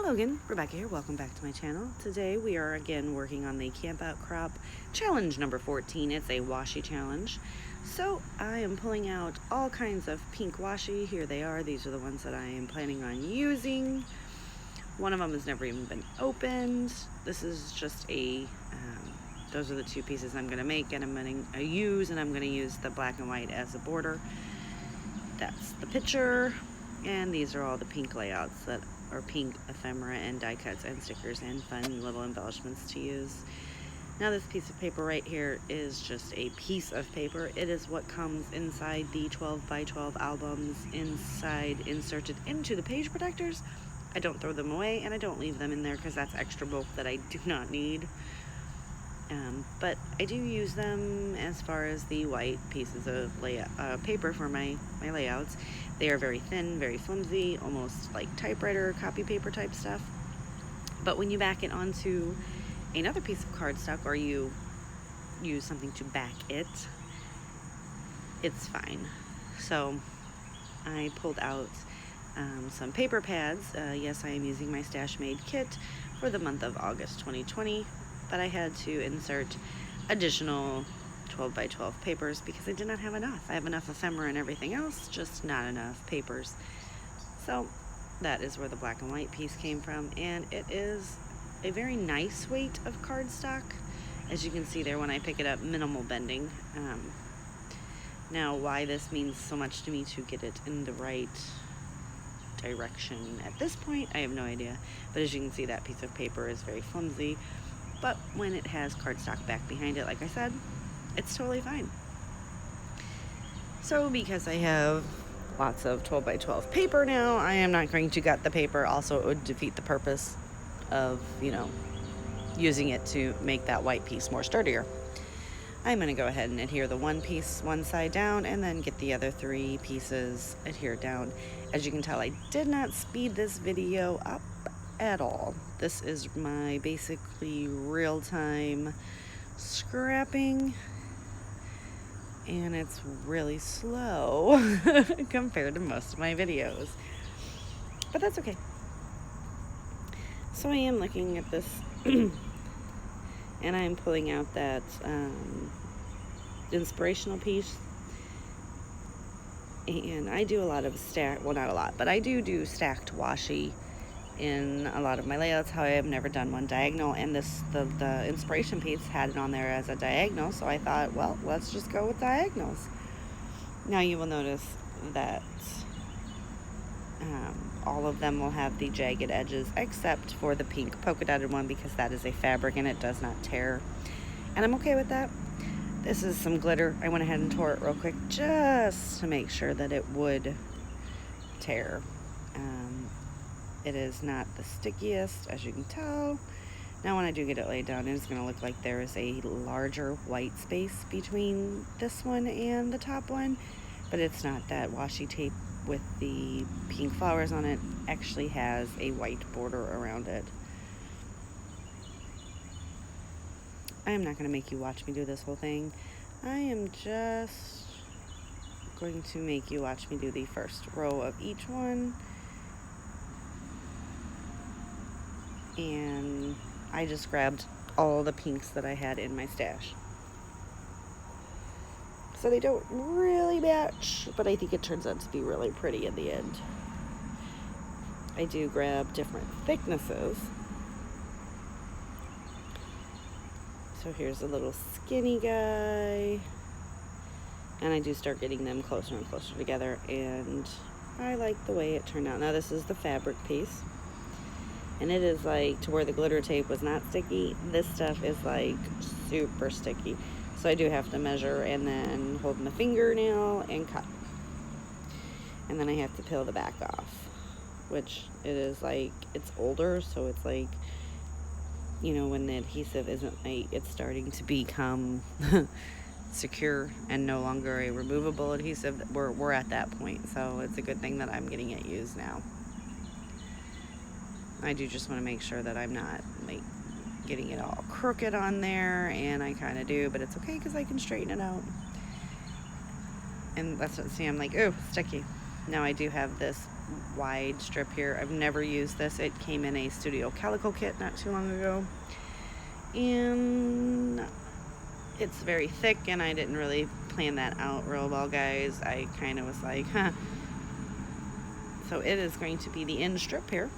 Logan, Rebecca here. Welcome back to my channel. Today we are again working on the Camp Out Crop challenge number 14. It's a washi challenge. So I am pulling out all kinds of pink washi. Here they are. These are the ones that I am planning on using. One of them has never even been opened. This is just those are the two pieces I'm going to make and I'm going to use, and I'm going to use the black and white as a border. That's the picture, and these are all the pink layouts that are pink ephemera and die cuts and stickers and fun little embellishments to use. Now this piece of paper right here is just a piece of paper. It is what comes inside the 12 by 12 albums, inserted into the page protectors. I don't throw them away and I don't leave them in there because that's extra bulk that I do not need. But I do use them as far as the white pieces of paper for my layouts. They are very thin, very flimsy, almost like typewriter, copy paper type stuff. But when you back it onto another piece of cardstock or you use something to back it, it's fine. So I pulled out some paper pads. Yes, I am using my Stash Made kit for the month of August 2020, but I had to insert additional 12 by 12 papers because I did not have enough. I have enough ephemera and everything else, just not enough papers. So that is where the black and white piece came from, and it is a very nice weight of cardstock. As you can see there when I pick it up, minimal bending. Now why this means so much to me to get it in the right direction at this point, I have no idea. But as you can see, that piece of paper is very flimsy. But when it has cardstock back behind it, like I said, it's totally fine. So because I have lots of 12 by 12 paper now, I am not going to gut the paper. Also, it would defeat the purpose of, using it to make that white piece more sturdier. I'm going to go ahead and adhere the one piece one side down and then get the other three pieces adhered down. As you can tell, I did not speed this video up at all. This is my basically real-time scrapping, and it's really slow compared to most of my videos, but that's okay. So I am looking at this and I'm pulling out that inspirational piece, and I do a lot of not a lot, but I do stacked washi in a lot of my layouts. How I have never done one diagonal, and the inspiration piece had it on there as a diagonal, so I thought, well, let's just go with diagonals. Now you will notice that all of them will have the jagged edges except for the pink polka dotted one, because that is a fabric and it does not tear, and I'm okay with that. This is some glitter. I went ahead and tore it real quick just to make sure that it would tear. It is not the stickiest, as you can tell. Now when I do get it laid down, it's going to look like there is a larger white space between this one and the top one, but it's not. That washi tape with the pink flowers on it actually has a white border around it. I am not going to make you watch me do this whole thing. I am just going to make you watch me do the first row of each one. And I just grabbed all the pinks that I had in my stash. So they don't really match, but I think it turns out to be really pretty in the end. I do grab different thicknesses. So here's a little skinny guy. And I do start getting them closer and closer together, and I like the way it turned out. Now this is the fabric piece, and it is like, to where the glitter tape was not sticky, this stuff is like super sticky. So I do have to measure and then hold my fingernail and cut. And then I have to peel the back off, which it is like, it's older, so it's like, when the adhesive isn't like, it's starting to become secure and no longer a removable adhesive. We're at that point, so it's a good thing that I'm getting it used now. I do just want to make sure that I'm not like getting it all crooked on there, and I kind of do, but it's okay because I can straighten it out. And that's what, see, I'm like, oh, sticky. Now I do have this wide strip here. I've never used this. It came in a Studio Calico kit not too long ago. And it's very thick, and I didn't really plan that out real well, guys. I kind of was like, huh. So it is going to be the end strip here.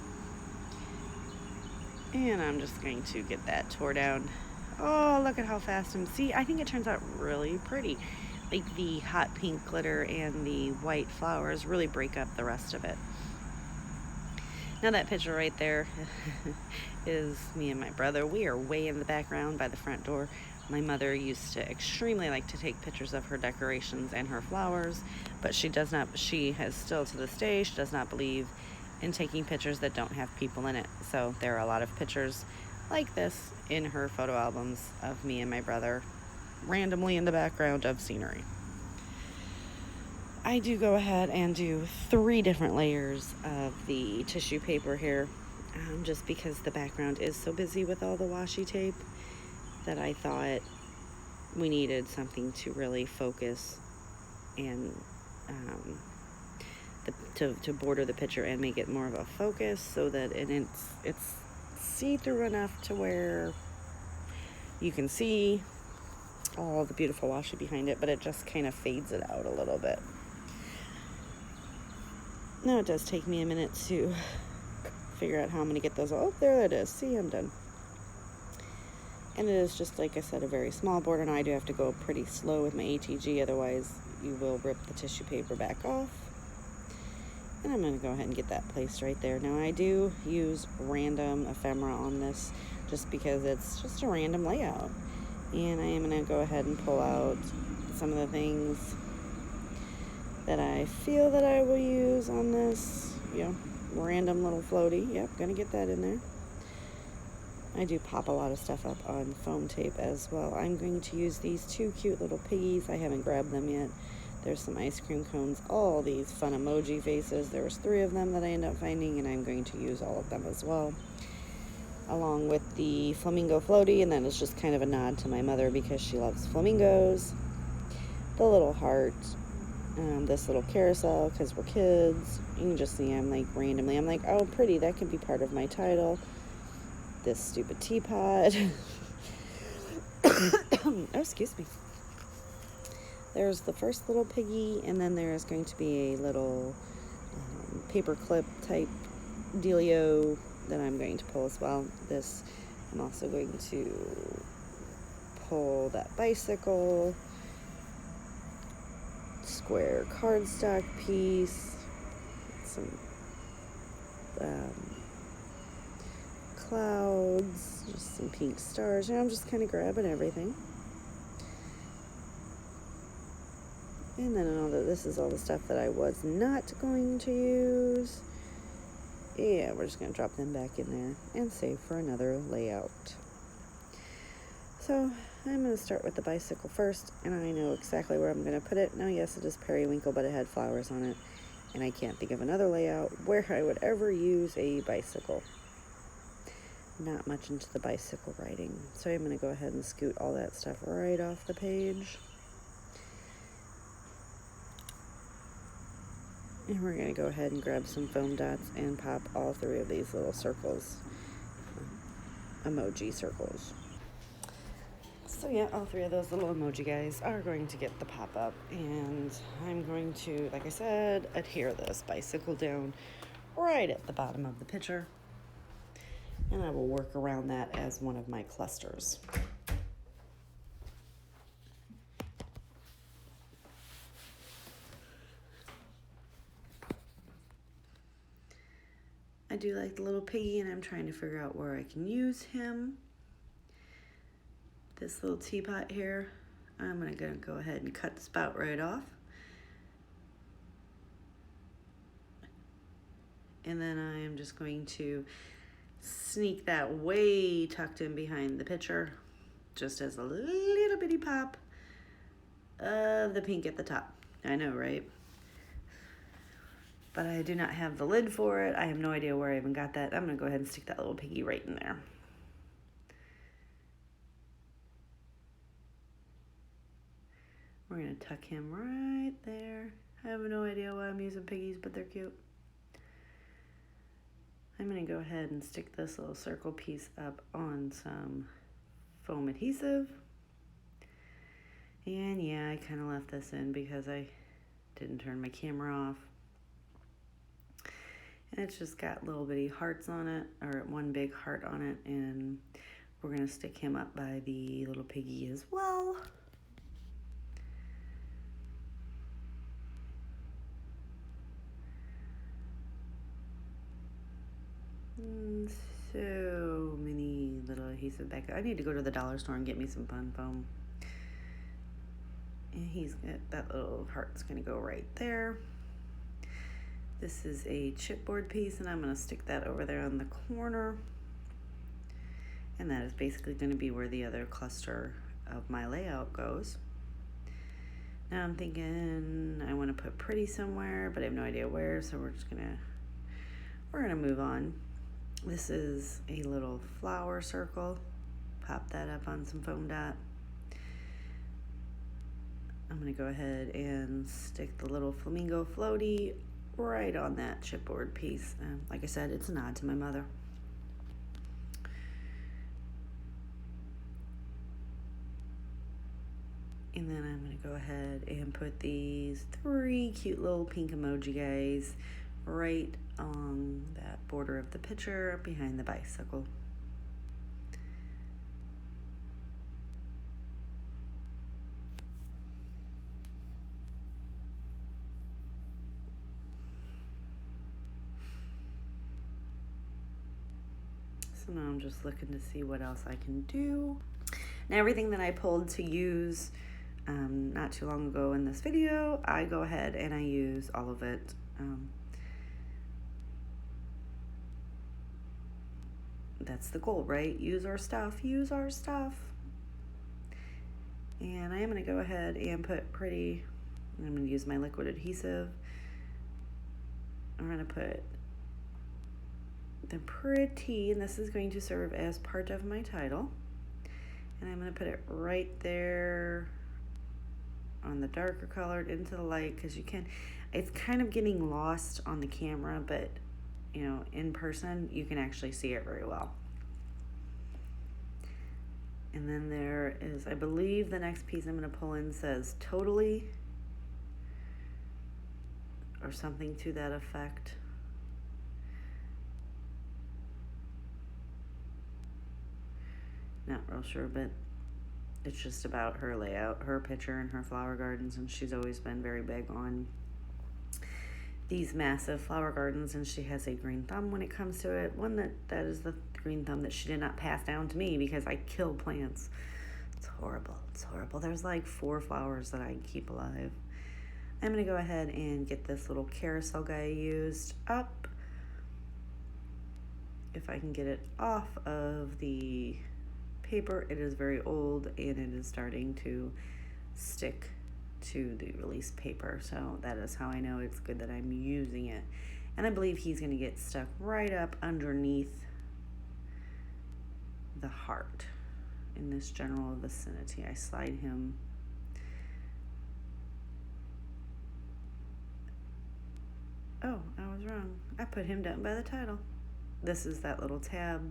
And I'm just going to get that tore down. Oh, look at how fast I'm... See, I think it turns out really pretty. Like the hot pink glitter and the white flowers really break up the rest of it. Now that picture right there is me and my brother. We are way in the background by the front door. My mother used to extremely like to take pictures of her decorations and her flowers, but she has still to this day, she does not believe in taking pictures that don't have people in it. So there are a lot of pictures like this in her photo albums of me and my brother randomly in the background of scenery. I do go ahead and do 3 different layers of the tissue paper here, just because the background is so busy with all the washi tape that I thought we needed something to really focus and to border the picture and make it more of a focus, so that it's see-through enough to where you can see all the beautiful washi behind it, but it just kind of fades it out a little bit. Now it does take me a minute to figure out how I'm going to get those. Oh, there it is. See, I'm done. And it is just, like I said, a very small border. Now I do have to go pretty slow with my ATG, otherwise you will rip the tissue paper back off. And I'm going to go ahead and get that placed right there. Now I do use random ephemera on this just because it's just a random layout. And I am going to go ahead and pull out some of the things that I feel that I will use on this, random little floaty. Yep, gonna get that in there. I do pop a lot of stuff up on foam tape as well. I'm going to use these 2 cute little piggies. I haven't grabbed them yet. There's some ice cream cones, all these fun emoji faces. There was 3 of them that I ended up finding, and I'm going to use all of them as well, along with the flamingo floaty, and that is just kind of a nod to my mother because she loves flamingos. The little heart, this little carousel because we're kids. You can just see I'm like randomly, I'm like, oh, pretty, that could be part of my title. This stupid teapot. Oh, excuse me. There's the first little piggy, and then there's going to be a little paper clip type dealio that I'm going to pull as well. This, I'm also going to pull that bicycle, square cardstock piece, some clouds, just some pink stars. I'm just kind of grabbing everything. And then I know that this is all the stuff that I was not going to use. Yeah, we're just going to drop them back in there and save for another layout. So I'm going to start with the bicycle first, and I know exactly where I'm going to put it. Now, yes, it is periwinkle, but it had flowers on it, and I can't think of another layout where I would ever use a bicycle. Not much into the bicycle riding, so I'm going to go ahead and scoot all that stuff right off the page. And we're going to go ahead and grab some foam dots and pop all 3 of these little circles, emoji circles. So yeah, all 3 of those little emoji guys are going to get the pop-up, and I'm going to, like I said, adhere this bicycle down right at the bottom of the picture, and I will work around that as one of my clusters. I do like the little piggy, and I'm trying to figure out where I can use him. This little teapot here, I'm going to go ahead and cut the spout right off. And then I am just going to sneak that way tucked in behind the picture, just as a little bitty pop of the pink at the top. I know, right? But I do not have the lid for it. I have no idea where I even got that. I'm going to go ahead and stick that little piggy right in there. We're going to tuck him right there. I have no idea why I'm using piggies, but they're cute. I'm going to go ahead and stick this little circle piece up on some foam adhesive. And yeah, I kind of left this in because I didn't turn my camera off. And it's just got little bitty hearts on it, or one big heart on it, and we're going to stick him up by the little piggy as well. So many little adhesive back. I need to go to the dollar store and get me some fun foam. And he's got that little heart's going to go right there. This is a chipboard piece, and I'm going to stick that over there on the corner. And that is basically going to be where the other cluster of my layout goes. Now I'm thinking I want to put pretty somewhere, but I have no idea where, so we're gonna move on. This is a little flower circle. Pop that up on some foam dot. I'm gonna go ahead and stick the little flamingo floaty right on that chipboard piece. Like I said, it's a nod to my mother. And then I'm gonna go ahead and put these 3 cute little pink emoji guys right on that border of the picture behind the bicycle. So now I'm just looking to see what else I can do. Now everything that I pulled to use not too long ago in this video, I go ahead and I use all of it. That's the goal, right? Use our stuff, use our stuff. And I am going to go ahead and put pretty, I'm going to use my liquid adhesive. I'm going to put the pretty, and this is going to serve as part of my title. And I'm going to put it right there on the darker colored into the light, because it's kind of getting lost on the camera, but you know, in person you can actually see it very well. And then there is, I believe the next piece I'm going to pull in says totally, or something to that effect. Not real sure, but it's just about her layout, her picture, and her flower gardens, and she's always been very big on these massive flower gardens, and she has a green thumb when it comes to it. One that is the green thumb that she did not pass down to me because I kill plants. It's horrible. It's horrible. There's like 4 flowers that I keep alive. I'm going to go ahead and get this little carousel guy used up. If I can get it off of the paper, it is very old and it is starting to stick to the release paper, so that is how I know it's good that I'm using it. And I believe he's going to get stuck right up underneath the heart in this general vicinity. I slide him oh, I was wrong. I put him down by the title. This is that little tab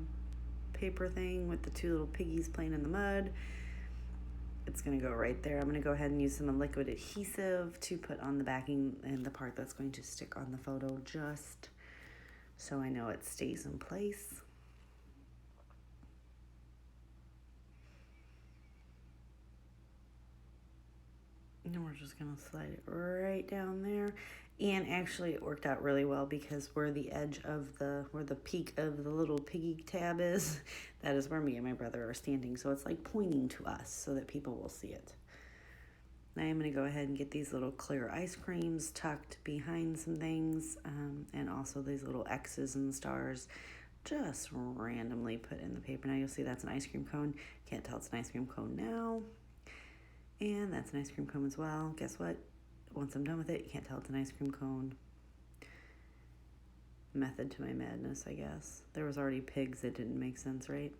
paper thing with the 2 little piggies playing in the mud. It's going to go right there. I'm going to go ahead and use some liquid adhesive to put on the backing and the part that's going to stick on the photo, just so I know it stays in place. And then we're just going to slide it right down there. And actually it worked out really well, because where the edge of where the peak of the little piggy tab is, that is where me and my brother are standing. So it's like pointing to us so that people will see it. Now I'm going to go ahead and get these little clear ice creams tucked behind some things, and also these little X's and stars just randomly put in the paper. Now you'll see that's an ice cream cone. Can't tell it's an ice cream cone now. And that's an ice cream cone as well. Guess what? Once I'm done with it, you can't tell it's an ice cream cone. Method to my madness, I guess. There was already pigs that didn't make sense, right?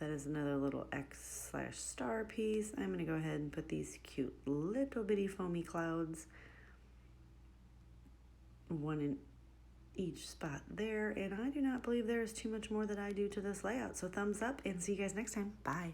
That is another little X/star piece. I'm going to go ahead and put these cute little bitty foamy clouds, one in each spot there, and I do not believe there is too much more that I do to this layout. So thumbs up and see you guys next time. Bye.